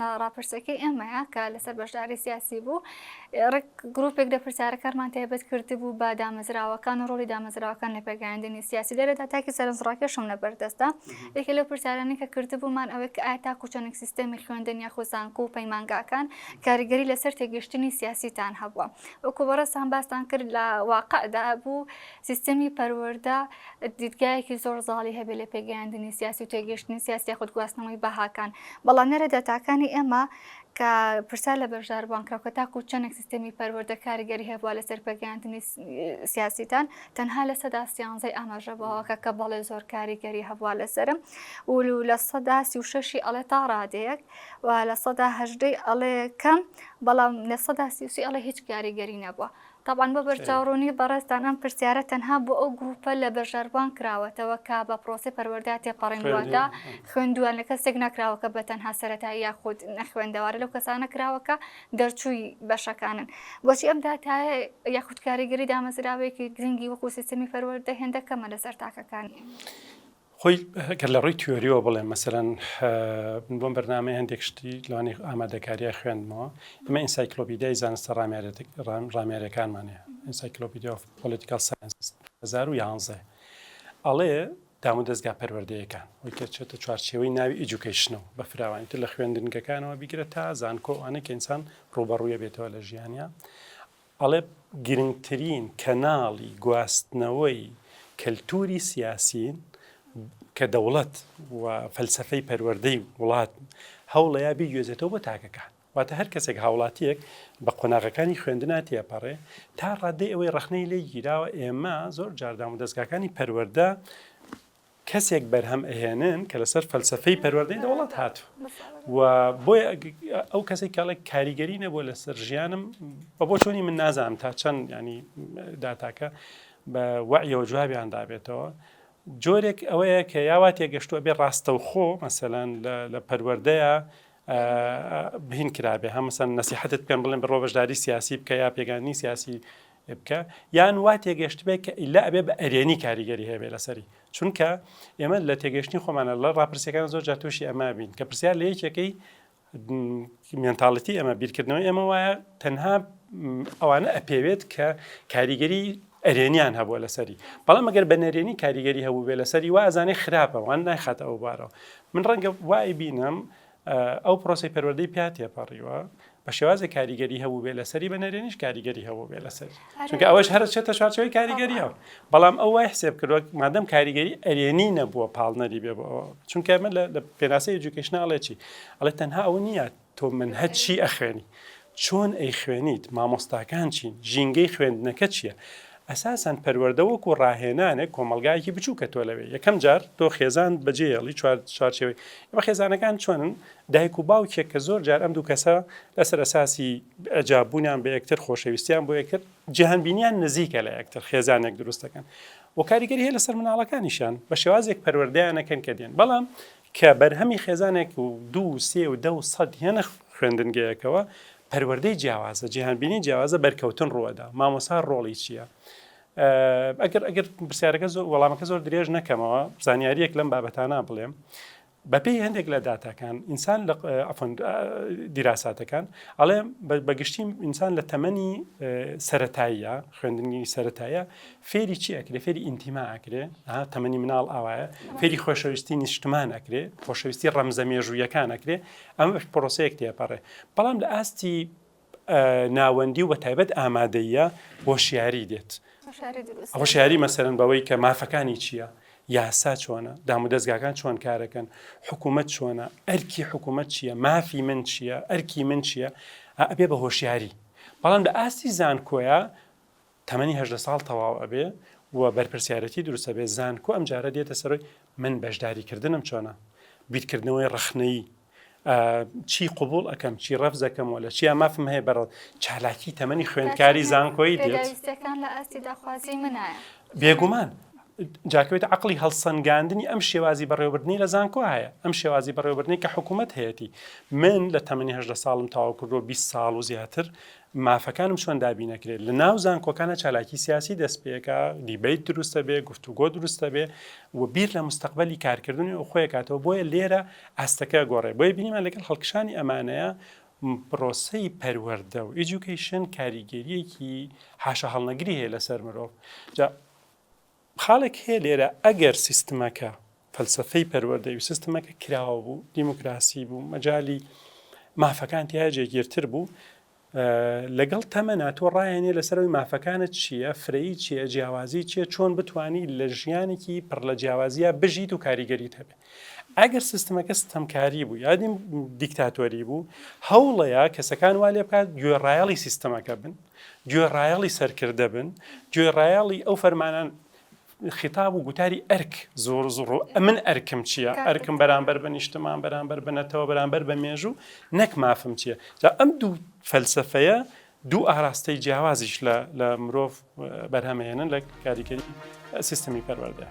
لە ڕاپرسەکەی ئێمەیە کە لەسەر بەشداری سیاسی بوو ڕێک گرروپێک لە پرسیارەکانمان تایبەت کرده بوو بە دامەزراوەکان و ڕۆڵی دامەزراوەکان لە پێگەیاندنی سیاسی لێرەدا تاکی سەرنجڕاکێشم لە بەردەستدا یەکێ لەو پرسیارانەی کە کردبوومان ئەوەیە کە ئایا تاکو چەندێک سیستەمی خوێندن یاخۆ زانکۆ و پەیمانگاکان کاریگەری لەسەر تێگەشتنی سیاسیتان هەبووە وەکو بەڕێستان باستان کرد لە واقعدا بوو سیستەمی پەروەردە دیدگایەکی زۆر زاڵی هەبێت لە پێگەیاندنی سیاسی و تێگەشتنی سیاسی یاخود گواستنەوەی بەهاکان بەڵام لێرە دەتاکانی ئێمە کە پرسیار لە بەشداربووان کە تاکو چەندێک سیستەمی پەروەردە کاریگەری هەبووە لەسەر پێگەیاندنی سیاسیتان تەنها لە سەدا 13 ئاماژەبەوەکە کە بەڵێ زۆر کاریگەری هەبووە لەسەرم و لە سەدا 36 ئەڵێ تا ڕادەیەک و لە سەدا 18 ئەڵێ کەم بەڵام لە سەدا 30 ئەڵێ هیچ کاریگەری نەبووە طبعاً بە بەرچاوڕوونی بەڕێستان ئەم پرسیارە تەنها بۆ ئەو گروپە لە بەشداربووان کراوەتەوە کە بە پرۆسەی پەروەردە تێپەڕێنراوەدا خوێندووان لە کەسێک نەکراوەکە بە تەنها سەرەتایی یاخود نەخوێندەوارە لەو کەسانە کراوەکە دەرچووی بەشەکانن بۆچی ئەم داتایە یاخود کاریگەری دامەزراوەیەکی گرنگی وەکو سیستەمی پەروەردە هێندە کەمە لەسەر تاکەکانی خۆی گەر لە ڕووی تیۆریەوە بڵێم مەسەرەن بۆم بەرنامەی هەندێک شتی لەوانەی ئامادەکاریە خوێندمەوە ئەمە ئینسایکلۆپیدیای زانستە ڕامێریەکانمانەیە ئینسایکلۆپیدیا ئۆف پۆلیتیکال ساینس 2011 ئەڵێ دام و دەستگا پەروەردەیەکان وەی کە چێتە چوارچێوەی ناوی ئیجوکیشنەوە بە فراوانیتر لە خوێندنگەکانەوە بیگرێت تا زانکۆوانە کە ئینسان ڕوبەڕوویە بێتەوە لە ژیانیا ئەڵێ گرنگترین کەناڵی گواستنەوەی کەلتوری سیاسین کە دەوڵەت و فەلسەفەی پەروەردەی وڵات هەوڵەیە بیگوێزێتەوە بۆ تاکەکان واتە هەر کەسێک هاوڵاتیەک بە قۆناغەکانی خوێندنا تێپەڕێ تا ڕادەی ئەوەی ڕەخنەی لێ گیراوە ئێمە زۆر جاردام و دەستگاکانی پەروەردە کەسێک بەرهەم ئەهێنن کە لەسەر فەلسەفەی پەروەردەی دەوڵەت هاتووە و بۆیە ئەو کەسێک کاڵێک کاریگەری نەبووە لەسەر ژیانم بە بۆ چۆنی من نازانم تا چەند ینی داتاکە بە وعیەوە جوابیان دابێتەوە جۆرێک ئەوەیە کە یاوا تێگەشتووە بێ ڕاستەوخۆ مەسەلەن لە پەروەردەیە بهین کرابێ هەمسەن نەسیحەتت پێم بڵێن بە ڕۆبەشداری سیاسی بکە یا پێگانی سیاسی بکە یان وا تێگەشت بێت کە ئیلا ئەبێ بە ئەرێنی کاریگەری هەبێ لەسەری چونکە ئێمە لە تێگەشتنی خۆمانە لە ڕاپرسیەکان زۆر جار تووشی ئەمە بین کە پرسیار لە یەکێکەی مێنتاڵەتی ئەمە بیرکردنەوەی ئێمە وایە تەنها ئەوانە ئەپێوێت کە کاریگەری ئەرێنیان هەبووە لەسەری بەڵام ئەگەر بە نەرێنی کاریگەری هەبوو بێ لەسەری وا ئەزانێ خراپە وان نایخاتە ئەو بارەوە من ڕەنگە وای بینم ئەو پرۆسی پەروەردەی پیا تێپەڕیوە بە شێوازی کاریگەری هەبوو بێ لەسەری بە نەرێنیش کاریگەری هەبوو بێ لەسەری چونکە ئەوەش هەر چێتە چوارچێوەی کاریگەریەوە بەڵام ئەو وای حسێب کردووە مادەم کاریگەری ئەرێنی نەبووە پاڵنەری بێ بۆ ئەوە چونکە ئەمە لە پێناسەی ئێجوکیشن ئەڵێ چی ئەڵێ تەنها ئەوە نییە تۆ منهەج چی ئەخوێنی چۆن ئەیخوێنیت مامۆستاکان چین ژینگەی خوێندنەکە چییە ئەساساً پەروەردەوەکو ڕاهێنانێک کۆمەلگایەکی بچووکە تۆ لەوێ یەکەم جار تۆ خێزان بەجێڵی چوارچێوەی ئەمە خێزانەکان چۆنن دایک و باوکێک کە زۆر جار ئەم دوو کەسە لەسەر ئەساسی ئەجاببوونیان بە یەکتر خۆشەویستیان بۆ یەکتر جیهانبینیان نزیکە لە یەکتر خێزانێک دروستەکەن و کاریگەری هەیە لەسەر مناڵەکانیشان بە شێوازێک پەروەردەیانەکەن کە دێن بەڵام کە بەرهەمی خێزانێک و 2 3 و 10 و 100 هێنە خوێندنگەیەکەوە پەروەردەی جیاوازە جیهانبینی جیاوازە بەرکەوتن ڕوەدا مامۆستا ڕۆڵی چییە ئەگەر پرسیارەکە وەڵامەکە زۆر درێژ نەکەمەوە زانیاریەک لەم بابەتانە بڵێم بەپێی هەندێک لە داتاکان ئینسان لە دیراساتەکان ئەڵێ بەگشتی ئینسان لە تەمەنی سەرەتاییە خوێندنی سەرەتایە فێری چی ئەکرێ فێری ئینتیما ئەکرێ تەمەنی مناڵ ئاوایە فێری خۆشەویستی نیشتمان ئەکرێ خۆشەویستی ڕەمزە مێژوویەکان ئەکرێ ئەمە پرۆسەیەک تێپەڕێ بەڵام لە ئاستی ناوەندی و بە تایبەت ئامادەیە هۆشیاری دێت هۆشیاری مەسەرەن بەوەی کە مافەکانی چییە یاسا چۆنە دام و دەستگاکان چۆن کارەکەن حکوومەت چۆنە ئەرکی حکوومەت چییە مافی من چییە ئەرکی من چییە ئەبێ بە هۆشیاری بەڵام لە ئاستی زانکۆیە تەمەنی 18 ساڵ تەواو ئەبێ و بەرپرسیارەتی دروستە بێ زانکۆ ئەم جارە دێتە سەرۆی من بەشداریکردنم چۆنە بیرکردنەوەی ڕەخنەیی چی قبول ئەەکەم چی ڕەفزەکەمەوە لە چی مافم هەیە بەڕ چالاکی تەمەنی خوێندکاری زانکۆیی دێت لە ئاستی داخوازی منایە بێگومان جاکەوێت عقلی هەڵسەنگاندنی ئەم شێوازی بەڕێوەبردنی لە زانکۆ هەیە ئەم شێوازی بەڕێوەبردنی کە حکوومەت هەیەی من لە تەمەنی 18 ساڵم تاوا کردۆ 20 ساڵ و زیاتر مافەکانم چۆن دابی نەکرێت لە ناو زانکۆکانە چالاکی سیاسی دەست پێەکە دیبیت دروستە بێ گفتوگۆ دروستە بێ و بیر لە مستەقبەلی کارکردنی و خۆی کاتەوە بۆیە لێرە ئاستەکە گۆڕێ بۆیە بینیمان لەگەڵ خەڵکشانی ئەمانەیە پرۆسەی پەروەردە و ئیدوکیشن کاریگەریەکی حاشە هەڵنەگری هەیە لەسەر مرۆڤ خاڵێک هەیە لێرە ئەگەر سیستمەکە فەلسفەی پەروەردەی و سیستمەکە کراوە بوو دیموکراسی بوو مەجای مافەکان تیا جێگیرتر بوو لەگەڵ تەمەنا تۆ ڕایەنێ لەسەرەوەی مافەکانت چییە فرەیی چییە جیاوازی چییە چۆن بتانی لە ژیانێکی پڕ لە جیاوازیە بژیت و کاریگەریت هەبێ ئەگەر سیستمەکە ستەمکاری بوو یادیم دیکتاتۆری بوو هەوڵەیە کەسەکان وا لێ بکات گوێڕایەڵی سیستمەکە بن گوێڕایەڵی سەرکردە بن گوێڕایەڵی ئەو فەرمانان خیتاب و گوتاری ئەرک زۆر زۆر من ئەرکم چییە ئەرکم بەرامبەر بە نیشتمان بەرامبەر بنەتەوە بەرامبەر بە مێژوو نەک مافم چییە ئەم دوو فەلسفەیە دوو ئاراستەی جیاوازیش لە مرۆڤ بەرهەمهێنن لە کاریگەری سیستمی پەروەردە.